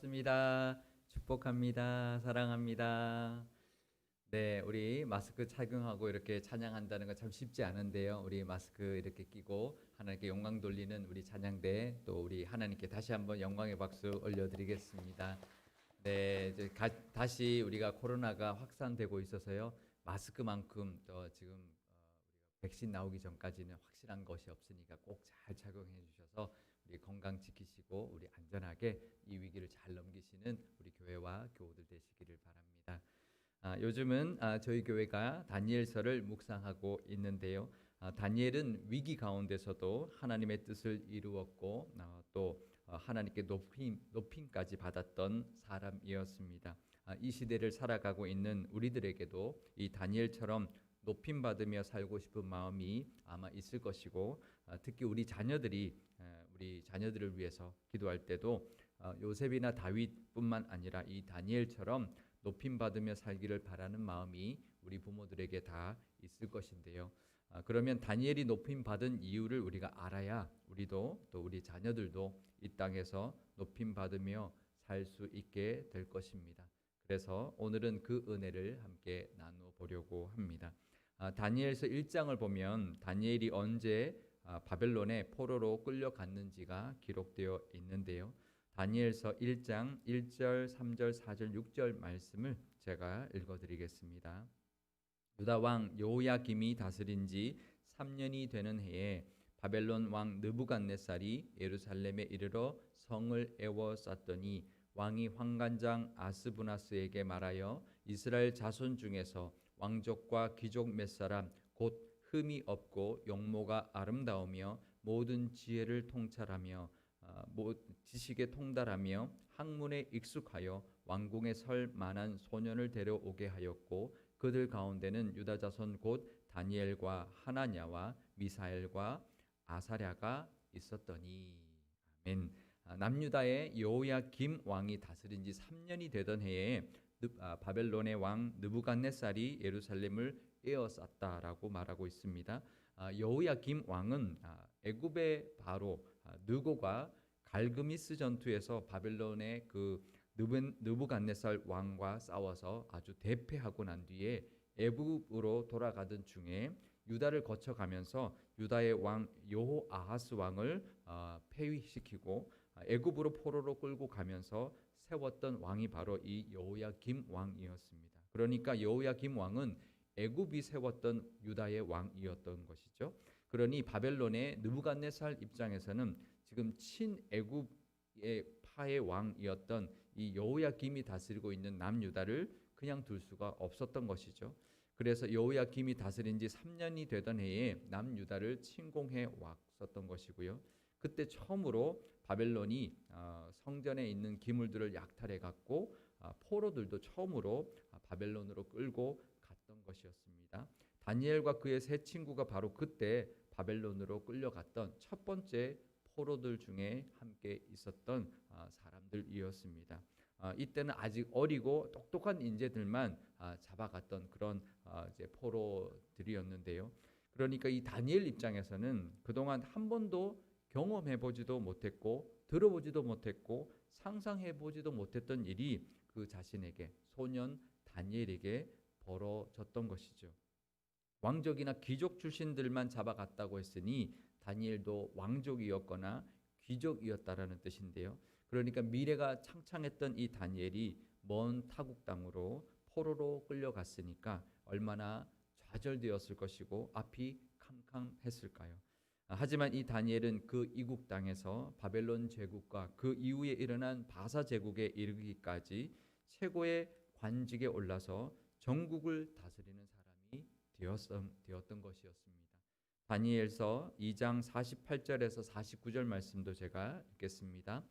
반갑습니다. 축복합니다. 사랑합니다. 네, 우리 마스크 착용하고 이렇게 찬양한다는 거 참 쉽지 않은데요. 우리 마스크 이렇게 끼고 하나님께 영광 돌리는 우리 찬양대, 또 우리 하나님께 다시 한번 영광의 박수 올려드리겠습니다. 네, 이제 다시 우리가 코로나가 확산되고 있어서요. 마스크만큼 또 지금 우리가 백신 나오기 전까지는 확실한 것이 없으니까 꼭 잘 착용해 주셔서 우리 건강 지키시고 우리 안전하게 이 위기를 잘 넘기시는 우리 교회와 교우들 되시기를 바랍니다. 요즘은 저희 교회가 다니엘서를 묵상하고 있는데요. 다니엘은 위기 가운데서도 하나님의 뜻을 이루었고 또 하나님께 높임까지 받았던 사람이었습니다. 이 시대를 살아가고 있는 우리들에게도 이 다니엘처럼 높임 받으며 살고 싶은 마음이 아마 있을 것이고, 특히 우리 자녀들을 위해서 기도할 때도 요셉이나 다윗뿐만 아니라 이 다니엘처럼 높임 받으며 살기를 바라는 마음이 우리 부모들에게 다 있을 것인데요. 그러면 다니엘이 높임 받은 이유를 우리가 알아야 우리도 또 우리 자녀들도 이 땅에서 높임 받으며 살 수 있게 될 것입니다. 그래서 오늘은 그 은혜를 함께 나누어 보려고 합니다. 다니엘서 1장을 보면 다니엘이 언제 바벨론의 포로로 끌려갔는지가 기록되어 있는데요. 다니엘서 1장 1절, 3절, 4절, 6절 말씀을 제가 읽어드리겠습니다. 유다 왕 여호야김이 다스린 지 3년이 되는 해에 바벨론 왕 느부갓네살이 예루살렘에 이르러 성을 에워쌌더니 왕이 환관장 아스부나스에게 말하여 이스라엘 자손 중에서 왕족과 귀족 몇 사람 곧 흠이 없고 용모가 아름다우며 모든 지혜를 통찰하며 지식에 통달하며 학문에 익숙하여 왕궁에 설 만한 소년을 데려오게 하였고 그들 가운데는 유다 자손 곧 다니엘과 하나냐와 미사엘과 아사랴가 있었더니. 아멘. 남유다의 여호야김 왕이 다스린 지 3년이 되던 해에 바벨론의 왕 느부갓네살이 예루살렘을 에워쌌다라고 말하고 있습니다. 여호야김 왕은 애굽의 바로 느고가 갈그미스 전투에서 바벨론의 그 느부갓네살 왕과 싸워서 아주 대패하고 난 뒤에 애굽으로 돌아가던 중에 유다를 거쳐가면서 유다의 왕 여호아하스 왕을 폐위시키고 애굽으로 포로로 끌고 가면서 세웠던 왕이 바로 이 여호야김 왕이었습니다. 그러니까 여호야김 왕은 애굽이 세웠던 유다의 왕이었던 것이죠. 그러니 바벨론의 느부갓네살 입장에서는 지금 친애굽의 파의 왕이었던 이 여호야김이 다스리고 있는 남유다를 그냥 둘 수가 없었던 것이죠. 그래서 여호야김이 다스린 지 3년이 되던 해에 남유다를 침공해 왔었던 것이고요. 그때 처음으로 바벨론이 성전에 있는 기물들을 약탈해 갔고 포로들도 처음으로 바벨론으로 끌고 갔던 것이었습니다. 다니엘과 그의 세 친구가 바로 그때 바벨론으로 끌려갔던 첫 번째 포로들 중에 함께 있었던 사람들이었습니다. 이때는 아직 어리고 똑똑한 인재들만 잡아갔던 그런 이제 포로들이었는데요. 그러니까 이 다니엘 입장에서는 그동안 한 번도 경험해보지도 못했고 들어보지도 못했고 상상해보지도 못했던 일이 그 자신에게 소년 다니엘에게 벌어졌던 것이죠. 왕족이나 귀족 출신들만 잡아갔다고 했으니 다니엘도 왕족이었거나 귀족이었다라는 뜻인데요. 그러니까 미래가 창창했던 이 다니엘이 먼 타국 땅으로 포로로 끌려갔으니까 얼마나 좌절되었을 것이고 앞이 캄캄했을까요? 하지만 이 다니엘은 그 이국 땅에서 바벨론 제국과 그 이후에 일어난 바사 제국에 이르기까지 최고의 관직에 올라서 전국을 다스리는 사람이 되었던 것이었습니다. 다니엘서 2장 48절에서 49절 말씀도 제가 읽겠습니다.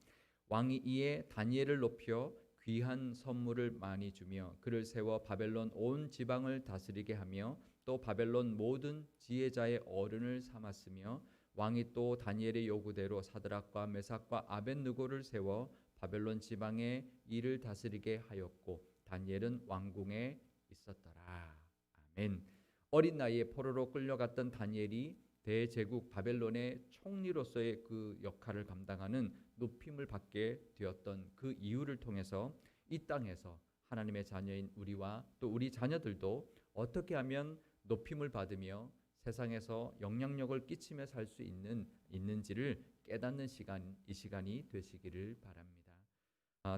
왕이 이에 다니엘을 높여 귀한 선물을 많이 주며 그를 세워 바벨론 온 지방을 다스리게 하며 또 바벨론 모든 지혜자의 어른을 삼았으며 왕이 또 다니엘의 요구대로 사드락과 메삭과 아벳느고를 세워 바벨론 지방의 일을 다스리게 하였고 다니엘은 왕궁에 있었더라. 아멘. 어린 나이에 포로로 끌려갔던 다니엘이 대제국 바벨론의 총리로서의 그 역할을 감당하는 높임을 받게 되었던 그 이유를 통해서 이 땅에서 하나님의 자녀인 우리와 또 우리 자녀들도 어떻게 하면 높임을 받으며 세상에서 영향력을 끼치며 살 수 있는지를 깨닫는 이 시간이 되시기를 바랍니다.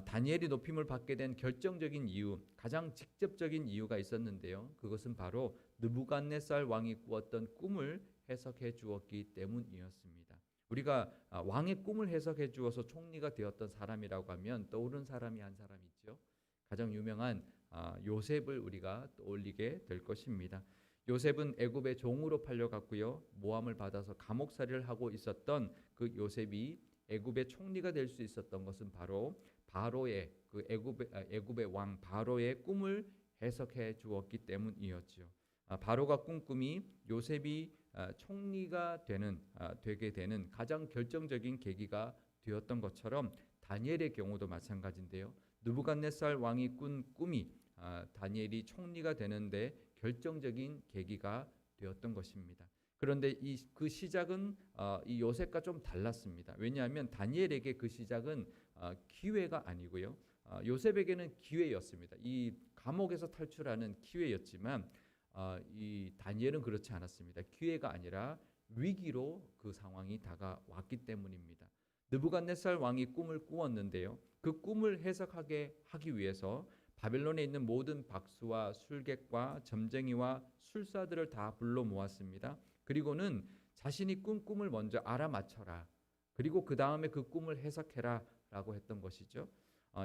다니엘이 높임을 받게 된 결정적인 이유, 가장 직접적인 이유가 있었는데요. 그것은 바로 느부갓네살 왕이 꾸었던 꿈을 해석해 주었기 때문이었습니다. 우리가 왕의 꿈을 해석해 주어서 총리가 되었던 사람이라고 하면 떠오르는 사람이 한 사람 있죠. 가장 유명한 요셉을 우리가 떠올리게 될 것입니다. 요셉은 애굽의 종으로 팔려갔고요. 모함을 받아서 감옥살이를 하고 있었던 그 요셉이 애굽의 총리가 될 수 있었던 것은 바로 바로의 그 애굽의 왕 바로의 꿈을 해석해 주었기 때문이었죠. 바로가 꾼 꿈이 요셉이 총리가 되게 되는 가장 결정적인 계기가 되었던 것처럼 다니엘의 경우도 마찬가지인데요. 느부갓네살 왕이 꾼 꿈이 다니엘이 총리가 되는데 결정적인 계기가 되었던 것입니다. 그런데 그 시작은 이 요셉과 좀 달랐습니다. 왜냐하면 다니엘에게 그 시작은 기회가 아니고요. 요셉에게는 기회였습니다. 이 감옥에서 탈출하는 기회였지만 이 다니엘은 그렇지 않았습니다. 기회가 아니라 위기로 그 상황이 다가왔기 때문입니다. 느부갓네살 왕이 꿈을 꾸었는데요. 그 꿈을 해석하게 하기 위해서 바벨론에 있는 모든 박수와 술객과 점쟁이와 술사들을 다 불러 모았습니다. 그리고는 자신이 꾼 꿈을 먼저 알아맞혀라. 그리고 그 다음에 그 꿈을 해석해라 라고 했던 것이죠.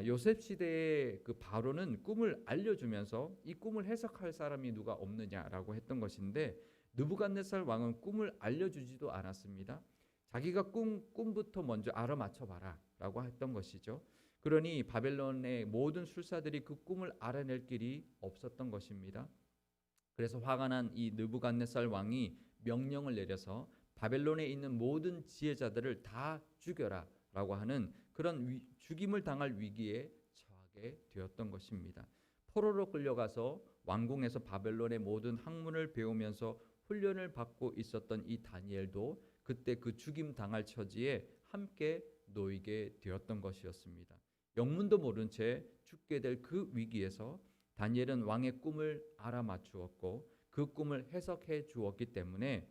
요셉 시대의 그 바로는 꿈을 알려주면서 이 꿈을 해석할 사람이 누가 없느냐라고 했던 것인데 느부갓네살 왕은 꿈을 알려주지도 않았습니다. 자기가 꿈부터 먼저 알아맞혀봐라 라고 했던 것이죠. 그러니 바벨론의 모든 술사들이 그 꿈을 알아낼 길이 없었던 것입니다. 그래서 화가 난 이 느부갓네살 왕이 명령을 내려서 바벨론에 있는 모든 지혜자들을 다 죽여라 라고 하는 그런 죽임을 당할 위기에 처하게 되었던 것입니다. 포로로 끌려가서 왕궁에서 바벨론의 모든 학문을 배우면서 훈련을 받고 있었던 이 다니엘도 그때 그 죽임 당할 처지에 함께 놓이게 되었던 것이었습니다. 영문도 모른 채 죽게 될 그 위기에서 다니엘은 왕의 꿈을 알아맞추었고 그 꿈을 해석해 주었기 때문에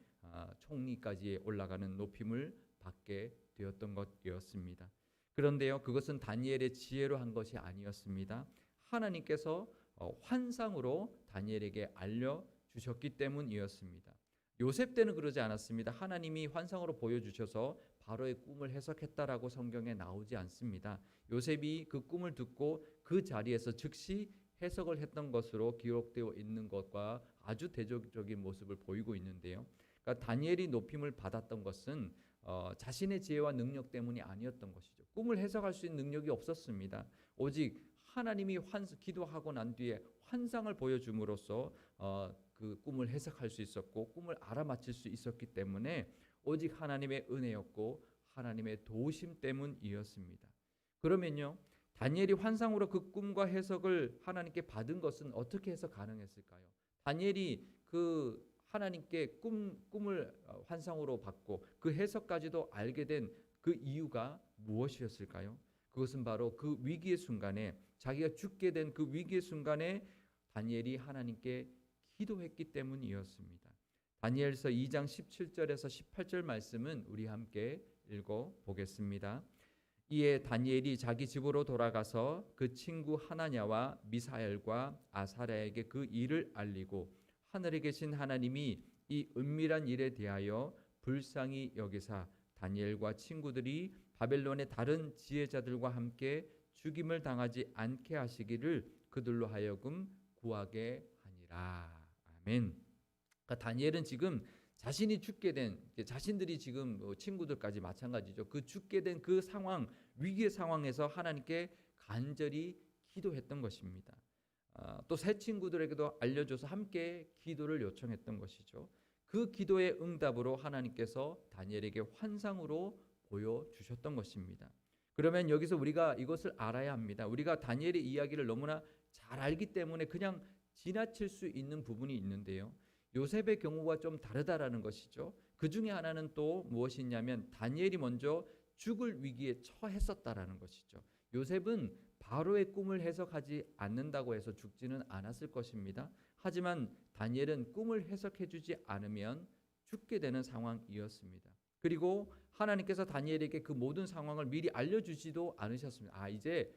총리까지 올라가는 높임을 받게 되었던 것이었습니다. 그런데요, 그것은 다니엘의 지혜로 한 것이 아니었습니다. 하나님께서 환상으로 다니엘에게 알려주셨기 때문이었습니다. 요셉 때는 그러지 않았습니다. 하나님이 환상으로 보여주셔서 바로의 꿈을 해석했다라고 성경에 나오지 않습니다. 요셉이 그 꿈을 듣고 그 자리에서 즉시 해석을 했던 것으로 기록되어 있는 것과 아주 대조적인 모습을 보이고 있는데요. 그러니까 다니엘이 높임을 받았던 것은 자신의 지혜와 능력 때문이 아니었던 것이죠. 꿈을 해석할 수 있는 능력이 없었습니다. 오직 하나님이 기도하고 난 뒤에 환상을 보여줌으로써 그 꿈을 해석할 수 있었고 꿈을 알아맞힐 수 있었기 때문에 오직 하나님의 은혜였고 하나님의 도우심 때문이었습니다. 그러면요, 다니엘이 환상으로 그 꿈과 해석을 하나님께 받은 것은 어떻게 해서 가능했을까요? 다니엘이 그 하나님께 꿈을 환상으로 받고 그 해석까지도 알게 된 그 이유가 무엇이었을까요? 그것은 바로 그 위기의 순간에 자기가 죽게 된 그 위기의 순간에 다니엘이 하나님께 기도했기 때문이었습니다. 다니엘서 2장 17절에서 18절 말씀은 우리 함께 읽어보겠습니다. 이에 다니엘이 자기 집으로 돌아가서 그 친구 하나냐와 미사엘과 아사랴에게 그 일을 알리고 하늘에 계신 하나님이 이 은밀한 일에 대하여 불쌍히 여기사 다니엘과 친구들이 바벨론의 다른 지혜자들과 함께 죽임을 당하지 않게 하시기를 그들로 하여금 구하게 하니라. 아멘. 그러니까 다니엘은 지금 자신이 죽게 된 자신들이 지금 친구들까지 마찬가지죠. 그 죽게 된 그 상황 위기의 상황에서 하나님께 간절히 기도했던 것입니다. 또 새 친구들에게도 알려줘서 함께 기도를 요청했던 것이죠. 그 기도의 응답으로 하나님께서 다니엘에게 환상으로 보여주셨던 것입니다. 그러면 여기서 우리가 이것을 알아야 합니다. 우리가 다니엘의 이야기를 너무나 잘 알기 때문에 그냥 지나칠 수 있는 부분이 있는데요. 요셉의 경우가 좀 다르다라는 것이죠. 그 중에 하나는 또 무엇이냐면 다니엘이 먼저 죽을 위기에 처했었다라는 것이죠. 요셉은 바로의 꿈을 해석하지 않는다고 해서 죽지는 않았을 것입니다. 하지만 다니엘은 꿈을 해석해 주지 않으면 죽게 되는 상황이었습니다. 그리고 하나님께서 다니엘에게 그 모든 상황을 미리 알려주지도 않으셨습니다. 이제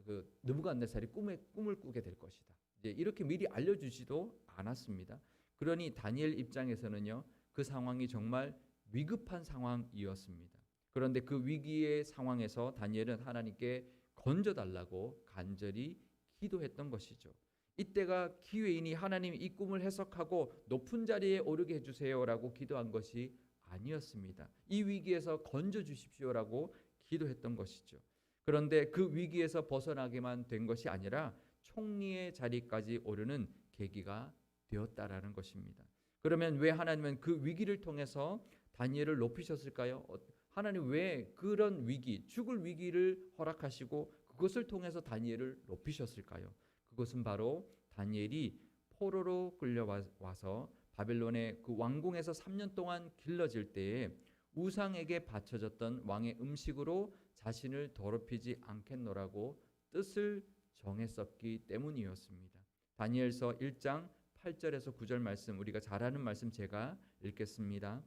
그 느부갓네살이 꿈을 꾸게 될 것이다. 이제 이렇게 미리 알려주지도 않았습니다. 그러니 다니엘 입장에서는요, 그 상황이 정말 위급한 상황이었습니다. 그런데 그 위기의 상황에서 다니엘은 하나님께 건져달라고 간절히 기도했던 것이죠. 이때가 기회이니 하나님 이 꿈을 해석하고 높은 자리에 오르게 해주세요라고 기도한 것이 아니었습니다. 이 위기에서 건져 주십시오라고 기도했던 것이죠. 그런데 그 위기에서 벗어나게만 된 것이 아니라 총리의 자리까지 오르는 계기가 되었다라는 것입니다. 그러면 왜 하나님은 그 위기를 통해서 다니엘을 높이셨을까요? 하나님 왜 그런 위기, 죽을 위기를 허락하시고 그것을 통해서 다니엘을 높이셨을까요? 그것은 바로 다니엘이 포로로 끌려와서 바벨론의 그 왕궁에서 3년 동안 길러질 때에 우상에게 바쳐졌던 왕의 음식으로 자신을 더럽히지 않겠노라고 뜻을 정했었기 때문이었습니다. 다니엘서 1장 8절에서 9절 말씀, 우리가 잘 아는 말씀 제가 읽겠습니다.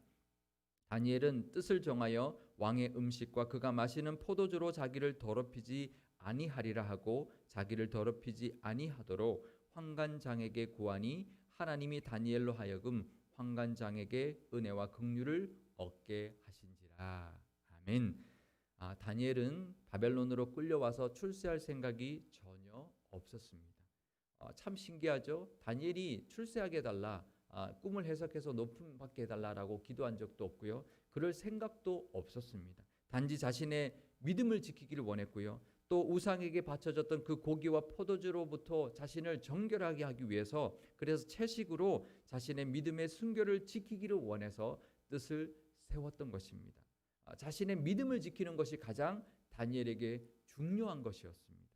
다니엘은 뜻을 정하여 왕의 음식과 그가 마시는 포도주로 자기를 더럽히지 아니하리라 하고 자기를 더럽히지 아니하도록 환관장에게 구하니 하나님이 다니엘로 하여금 환관장에게 은혜와 긍휼을 얻게 하신지라. 아멘. 다니엘은 바벨론으로 끌려와서 출세할 생각이 전혀 없었습니다. 참 신기하죠. 다니엘이 출세하게 해달라, 꿈을 해석해서 높임 받게 해달라라고 기도한 적도 없고요. 그럴 생각도 없었습니다. 단지 자신의 믿음을 지키기를 원했고요. 또 우상에게 바쳐졌던 그 고기와 포도주로부터 자신을 정결하게 하기 위해서, 그래서 채식으로 자신의 믿음의 순결을 지키기를 원해서 뜻을 세웠던 것입니다. 자신의 믿음을 지키는 것이 가장 다니엘에게 중요한 것이었습니다.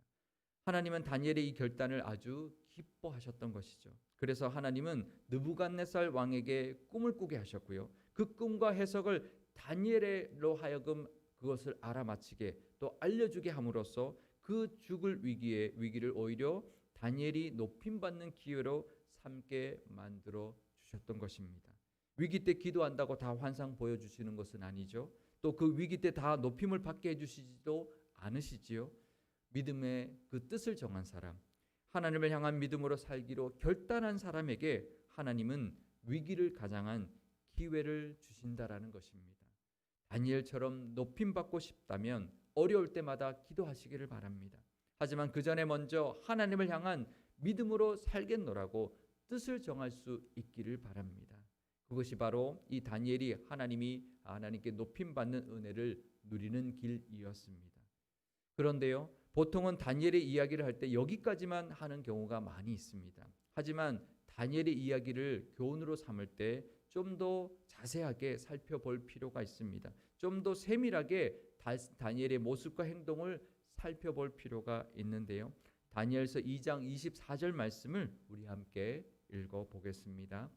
하나님은 다니엘의 이 결단을 아주 기뻐하셨던 것이죠. 그래서 하나님은 느부갓네살 왕에게 꿈을 꾸게 하셨고요. 그 꿈과 해석을 다니엘로 하여금 그것을 알아맞히게 또 알려주게 함으로써 그 죽을 위기를 오히려 다니엘이 높임받는 기회로 삼게 만들어 주셨던 것입니다. 위기 때 기도한다고 다 환상 보여주시는 것은 아니죠. 또 그 위기 때 다 높임을 받게 해주시지도 않으시지요. 믿음의 그 뜻을 정한 사람, 하나님을 향한 믿음으로 살기로 결단한 사람에게 하나님은 위기를 가장한 기회를 주신다라는 것입니다. 다니엘처럼 높임받고 싶다면 어려울 때마다 기도하시기를 바랍니다. 하지만 그 전에 먼저 하나님을 향한 믿음으로 살겠노라고 뜻을 정할 수 있기를 바랍니다. 그것이 바로 이 다니엘이 하나님께 높임받는 은혜를 누리는 길이었습니다. 그런데요, 보통은 다니엘의 이야기를 할 때 여기까지만 하는 경우가 많이 있습니다. 하지만 다니엘의 이야기를 교훈으로 삼을 때 좀 더 자세하게 살펴볼 필요가 있습니다. 좀 더 세밀하게 다니엘의 모습과 행동을 살펴볼 필요가 있는데요. 다니엘서 2장 24절 말씀을 우리 함께 읽어보겠습니다.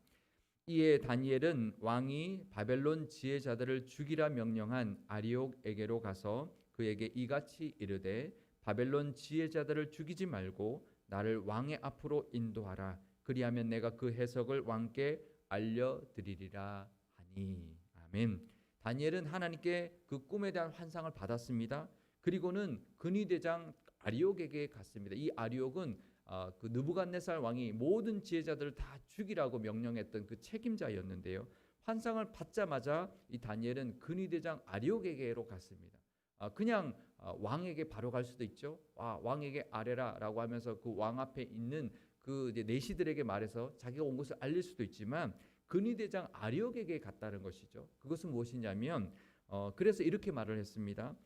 이에 다니엘은 왕이 바벨론 지혜자들을 죽이라 명령한 아리옥에게로 가서 그에게 이같이 이르되 바벨론 지혜자들을 죽이지 말고 나를 왕의 앞으로 인도하라. 그리하면 내가 그 해석을 왕께 알려드리리라 하니. 아멘. 다니엘은 하나님께 그 꿈에 대한 환상을 받았습니다. 그리고는 근위대장 아리옥에게 갔습니다. 이 아리옥은 그 느부갓네살 왕이 모든 지혜자들을 다 죽이라고 명령했던 그 책임자였는데요. 환상을 받자마자 이 다니엘은 근위대장 아리옥에게로 갔습니다. 그냥 왕에게 바로 갈 수도 있죠. 왕에게 아뢰라라고 하면서 그 왕 앞에 있는 그 내시들에게 말해서 자기가 온 것을 알릴 수도 있지만 근위대장 아리옥에게 갔다는 것이죠. 그것은 무엇이냐면 그래서 이렇게 말을 했습니다.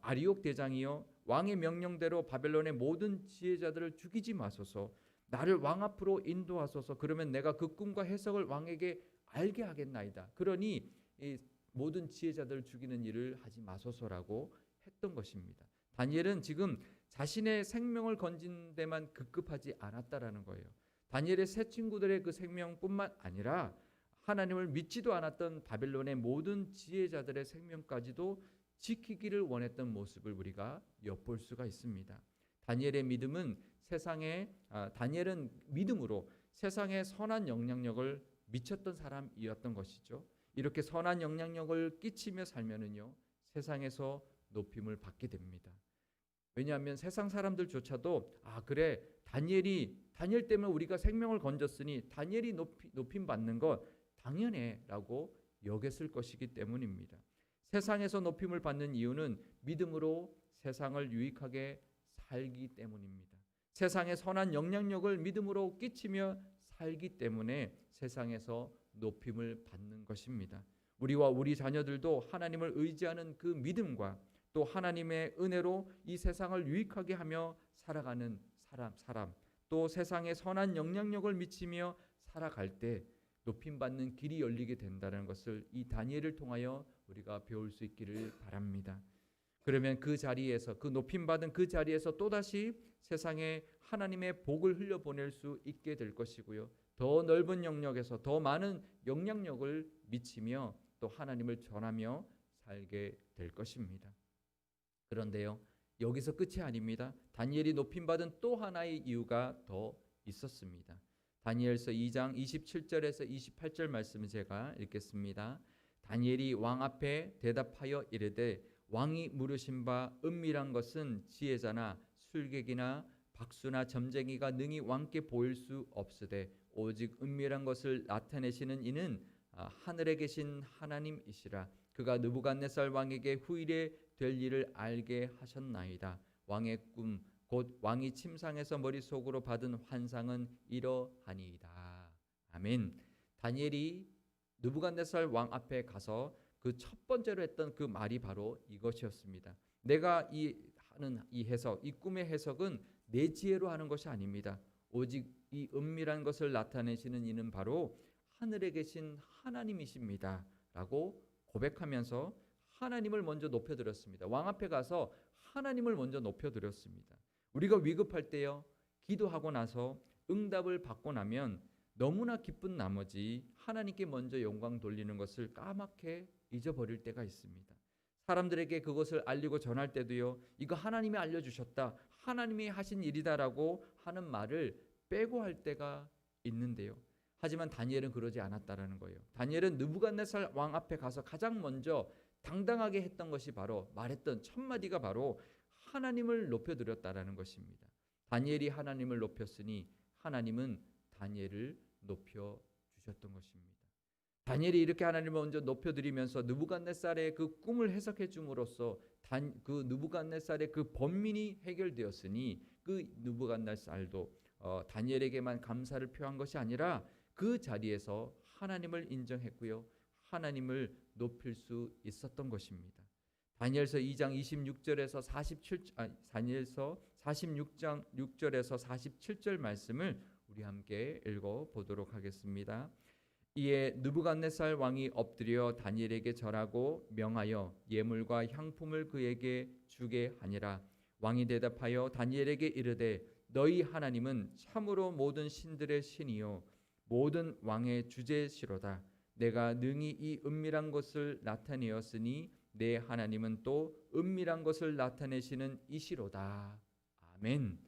아리옥 대장이여, 왕의 명령대로 바벨론의 모든 지혜자들을 죽이지 마소서. 나를 왕 앞으로 인도하소서. 그러면 내가 그 꿈과 해석을 왕에게 알게 하겠나이다. 그러니 이 모든 지혜자들을 죽이는 일을 하지 마소서라고 했던 것입니다. 다니엘은 지금 자신의 생명을 건진 데만 급급하지 않았다라는 거예요. 다니엘의 세 친구들의 그 생명뿐만 아니라 하나님을 믿지도 않았던 바벨론의 모든 지혜자들의 생명까지도 지키기를 원했던 모습을 우리가 엿볼 수가 있습니다. 다니엘의 믿음은 다니엘은 믿음으로 세상에 선한 영향력을 미쳤던 사람이었던 것이죠. 이렇게 선한 영향력을 끼치며 살면은요, 세상에서 높임을 받게 됩니다. 왜냐하면 세상 사람들조차도 그래, 다니엘 때문에 우리가 생명을 건졌으니 다니엘이 높임 받는 것 당연해라고 여겼을 것이기 때문입니다. 세상에서 높임을 받는 이유는 믿음으로 세상을 유익하게 살기 때문입니다. 세상에 선한 영향력을 믿음으로 끼치며 살기 때문에 세상에서 높임을 받는 것입니다. 우리와 우리 자녀들도 하나님을 의지하는 그 믿음과 또 하나님의 은혜로 이 세상을 유익하게 하며 살아가는 사람 또 세상에 선한 영향력을 미치며 살아갈 때 높임받는 길이 열리게 된다는 것을 이 다니엘을 통하여 우리가 배울 수 있기를 바랍니다. 그러면 그 자리에서, 그 높임받은 그 자리에서 또다시 세상에 하나님의 복을 흘려보낼 수 있게 될 것이고요. 더 넓은 영역에서 더 많은 영향력을 미치며 또 하나님을 전하며 살게 될 것입니다. 그런데요, 여기서 끝이 아닙니다. 다니엘이 높임받은 또 하나의 이유가 더 있었습니다. 다니엘서 2장 27절에서 28절 말씀을 제가 읽겠습니다. 다니엘이 왕 앞에 대답하여 이르되 왕이 물으신 바 은밀한 것은 지혜자나 술객이나 박수나 점쟁이가 능히 왕께 보일 수 없으되 오직 은밀한 것을 나타내시는 이는 하늘에 계신 하나님이시라. 그가 느부갓네살 왕에게 후일에 될 일을 알게 하셨나이다. 왕의 꿈 곧 왕이 침상에서 머릿속으로 받은 환상은 이러하니이다. 아멘. 다니엘이 느부갓네살 왕 앞에 가서 그 첫 번째로 했던 그 말이 바로 이것이었습니다. 내가 하는 이 해석, 이 꿈의 해석은 내 지혜로 하는 것이 아닙니다. 오직 이 은밀한 것을 나타내시는 이는 바로 하늘에 계신 하나님이십니다. 라고 고백하면서 하나님을 먼저 높여드렸습니다. 왕 앞에 가서 하나님을 먼저 높여드렸습니다. 우리가 위급할 때요, 기도하고 나서 응답을 받고 나면 너무나 기쁜 나머지 하나님께 먼저 영광 돌리는 것을 까맣게 잊어버릴 때가 있습니다. 사람들에게 그것을 알리고 전할 때도요, 이거 하나님이 알려주셨다, 하나님이 하신 일이다라고 하는 말을 빼고 할 때가 있는데요. 하지만 다니엘은 그러지 않았다라는 거예요. 다니엘은 느부갓네살 왕 앞에 가서 가장 먼저 당당하게 했던 것이 바로 말했던 첫 마디가 바로 하나님을 높여드렸다라는 것입니다. 다니엘이 하나님을 높였으니 하나님은 다니엘을 높여주셨던 것입니다. 다니엘이 이렇게 하나님을 먼저 높여드리면서 느부갓네살의 그 꿈을 해석해 줌으로써 그 느부갓네살의 그 번민이 해결되었으니 그 느부갓네살도 다니엘에게만 감사를 표한 것이 아니라 그 자리에서 하나님을 인정했고요, 하나님을 높일 수 있었던 것입니다. 다니엘서 2장 26절에서 다니엘서 46장 6절에서 47절 말씀을 우리 함께 읽어 보도록 하겠습니다. 이에 느부갓네살 왕이 엎드려 다니엘에게 절하고 명하여 예물과 향품을 그에게 주게 하니라. 왕이 대답하여 다니엘에게 이르되 너희 하나님은 참으로 모든 신들의 신이요 모든 왕의 주제시로다. 내가 능히 이 은밀한 것을 나타내었으니 내 하나님은 또 은밀한 것을 나타내시는 이시로다. 아멘.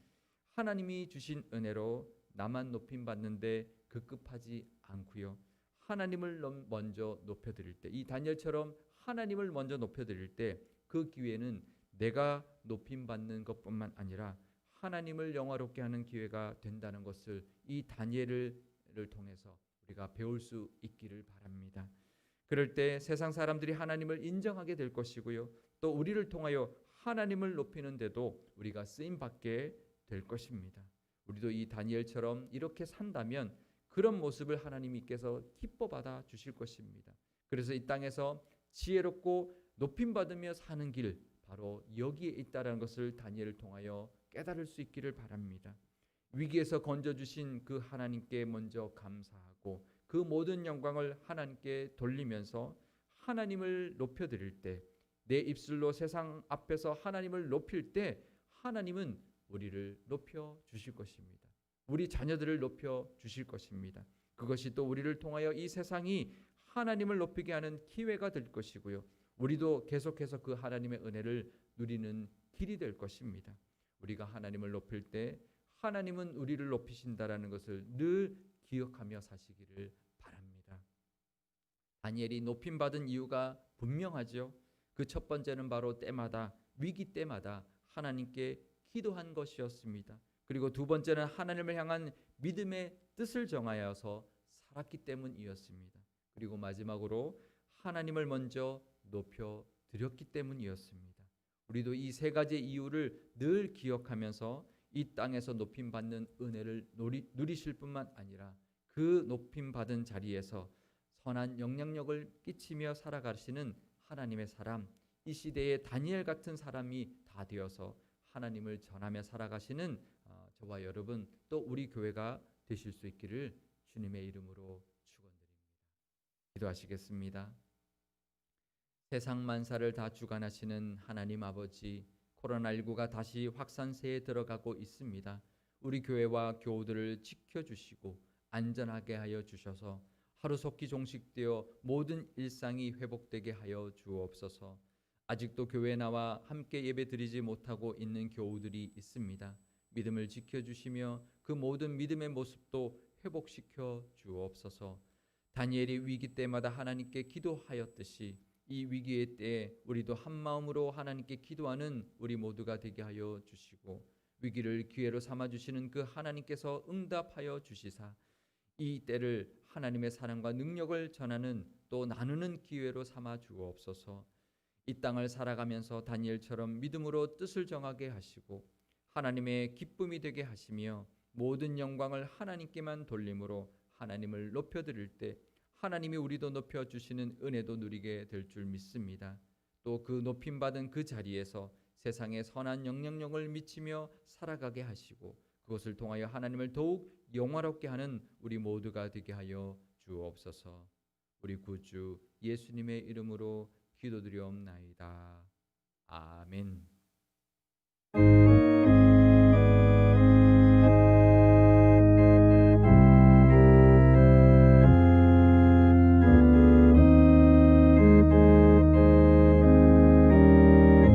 하나님이 주신 은혜로 나만 높임 받는데 급급하지 않고요, 하나님을 먼저 높여드릴 때, 이 다니엘처럼 하나님을 먼저 높여드릴 때 그 기회는 내가 높임 받는 것뿐만 아니라 하나님을 영화롭게 하는 기회가 된다는 것을 이 다니엘을 통해서 우리가 배울 수 있기를 바랍니다. 그럴 때 세상 사람들이 하나님을 인정하게 될 것이고요, 또 우리를 통하여 하나님을 높이는 데도 우리가 쓰임 받게 될 것입니다. 우리도 이 다니엘처럼 이렇게 산다면 그런 모습을 하나님께서 기뻐 받아 주실 것입니다. 그래서 이 땅에서 지혜롭고 높임 받으며 사는 길, 바로 여기에 있다는 것을 다니엘을 통하여 깨달을 수 있기를 바랍니다. 위기에서 건져주신 그 하나님께 먼저 감사하고 그 모든 영광을 하나님께 돌리면서 하나님을 높여드릴 때, 내 입술로 세상 앞에서 하나님을 높일 때 하나님은 우리를 높여 주실 것입니다. 우리 자녀들을 높여 주실 것입니다. 그것이 또 우리를 통하여 이 세상이 하나님을 높이게 하는 기회가 될 것이고요. 우리도 계속해서 그 하나님의 은혜를 누리는 길이 될 것입니다. 우리가 하나님을 높일 때 하나님은 우리를 높이신다라는 것을 늘 기억하며 사시기를 바랍니다. 다니엘이 높임받은 이유가 분명하죠. 그 첫 번째는 바로 때마다, 위기 때마다 하나님께 기도한 것이었습니다. 그리고 두 번째는 하나님을 향한 믿음의 뜻을 정하여서 살았기 때문이었습니다. 그리고 마지막으로 하나님을 먼저 높여드렸기 때문이었습니다. 우리도 이 세 가지 이유를 늘 기억하면서 이 땅에서 높임받는 은혜를 누리실 뿐만 아니라 그 높임받은 자리에서 선한 영향력을 끼치며 살아가시는 하나님의 사람, 이 시대의 다니엘 같은 사람이 다 되어서 하나님을 전하며 살아가시는 저와 여러분, 또 우리 교회가 되실 수 있기를 주님의 이름으로 축원드립니다. 기도하시겠습니다. 세상 만사를 다 주관하시는 하나님 아버지, 코로나19가 다시 확산세에 들어가고 있습니다. 우리 교회와 교우들을 지켜주시고 안전하게 하여 주셔서 하루속히 종식되어 모든 일상이 회복되게 하여 주옵소서. 아직도 교회에 나와 함께 예배드리지 못하고 있는 교우들이 있습니다. 믿음을 지켜주시며 그 모든 믿음의 모습도 회복시켜 주옵소서. 다니엘이 위기 때마다 하나님께 기도하였듯이 이 위기의 때에 우리도 한마음으로 하나님께 기도하는 우리 모두가 되게 하여 주시고, 위기를 기회로 삼아주시는 그 하나님께서 응답하여 주시사 이 때를 하나님의 사랑과 능력을 전하는 또 나누는 기회로 삼아 주옵소서. 이 땅을 살아가면서 다니엘처럼 믿음으로 뜻을 정하게 하시고 하나님의 기쁨이 되게 하시며 모든 영광을 하나님께만 돌림으로 하나님을 높여드릴 때 하나님이 우리도 높여주시는 은혜도 누리게 될 줄 믿습니다. 또 그 높임받은 그 자리에서 세상에 선한 영향력을 미치며 살아가게 하시고 그것을 통하여 하나님을 더욱 영화롭게 하는 우리 모두가 되게 하여 주옵소서. 우리 구주 예수님의 이름으로 기도드리옵나이다. 아멘.